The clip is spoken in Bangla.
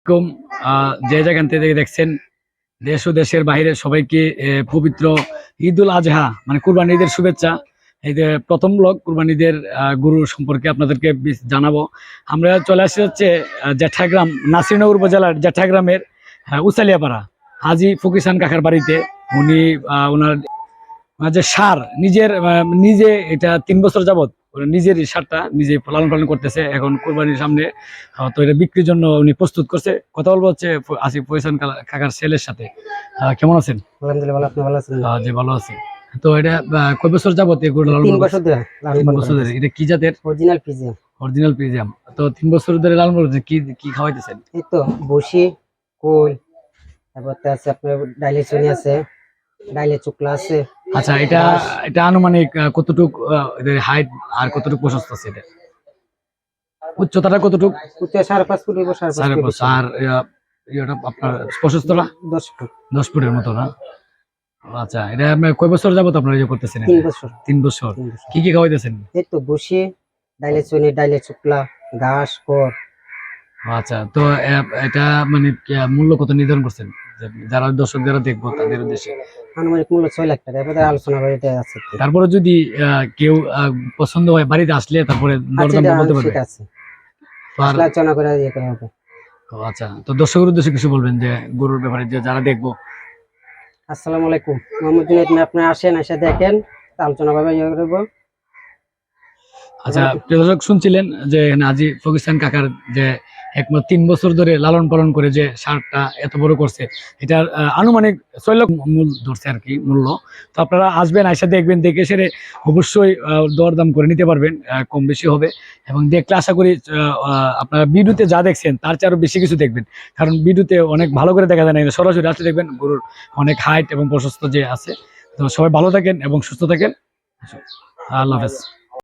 আসসালামু আলাইকুম। যে যেখান থেকে দেখছেন দেশ ও দেশের বাইরে সবাইকে পবিত্র ঈদুল আজহা মানে কুরবানি ঈদের শুভেচ্ছা। এই যে প্রথম ব্লগ কুরবানি ঈদের গরু সম্পর্কে আপনাদেরকে জানাবো। আমরা চলে আসছি হচ্ছে জ্যাঠাগ্রাম, নাসিরনগর উপজেলার জ্যাঠাগ্রামের উচালিয়াপাড়া হাজি ফকির কাকার বাড়িতে। উনি ওনার যে সার নিজে এটা 3 বছর যাবত নিজের সারটা নিজে লালন পালন করতেছে। এখন কোরবানির সামনে তো এটা বিক্রির জন্য উনি প্রস্তুত করছে। কথা বলবো হচ্ছে আসিফ ফয়সান কাকার ছেলের সাথে। কেমন আছেন? আলহামদুলিল্লাহ ভালো, আপনি ভালো আছেন? জি ভালো আছি। তো এটা কয় বছর যাবত এগুলো লালন 3 বছর ধরে 3 বছর ধরে। এটা কি জাতের? Original PGM. Original PGM. তো 3 বছর ধরে লালন করতেছে, কি কি খাওয়াইতেছেন? এই তো বসি, কোল, তারপর আছে আপনার ডাইলে চনি আছে, ডাইলে চুকলা আছে। আচ্ছা, এটা এটা আনুমানিক কতটুক হাইট আর কতটুক প্রশস্ত আছে? এটা উচ্চতাটা কতটুক? উচ্চতা 5.5 ফুট হইব, 5.5 ফুট। আর ইয়েটা আপনার প্রশস্তটা 10 ফুট। 10 ফুটের মতো না? আচ্ছা, এটা আপনি কয় বছর যাবত আপনারা ইয়ে করতেছেন? 3 বছর। 3 বছর। কি কি খাওয়াইতেছেন? এই তো বসি, ডাইলে চনি, ডাইলে চুকলা, ঘাস, খড়। আচ্ছা, তো এটা মানে মূল্য কত নির্ধারণ করছেন যারা দর্শক যারা দেখবো তাদের উদ্দেশ্যে? আনুমানিক মূল্য 6 লাখ টাকা। এবারে আলোচনা করে এটা আছে। তারপরে যদি কেউ পছন্দ হয় বাড়িতে আসলে তারপরে দরদাম বলতে পারবে? ঠিক আছে, আলোচনা করে ইয়ে করা হবে। আচ্ছা, তো দর্শকের উদ্দেশ্যে কিছু বলবেন যে গরুর ব্যাপারে, যে যারা দেখবো? আসসালামু আলাইকুম, মোহাম্মদ জুনাইদ। আপনি আসেন, এসে দেখেন, আলোচনা ভাবে ইয়ে করব। আচ্ছা, প্রিয় দর্শক, শুনছিলেন যে হাজি ফকির কাকার যে একমাত্র 3 বছর ধরে লালন পালন করে যে সারটা এত বড় করছে, এটার আনুমানিক 6 লাখ মূল ধরছে আর কি মূল্য। তো আপনারা আসবেন, আইসা দেখবেন, দেখে সেরে অবশ্যই দরদাম করে নিতে পারবেন, কম বেশি হবে। এবং দেখলে আশা করি আপনারা ভিডিওতে যা দেখছেন তার চেয়ে আরো বেশি কিছু দেখবেন, কারণ ভিডিওতে অনেক ভালো করে দেখা যায় না, সরাসরি আসলে দেখবেন গরুর অনেক হাইট এবং প্রশস্ত যে আছে। তো সবাই ভালো থাকেন এবং সুস্থ থাকেন। আল্লাহ হাফেজ।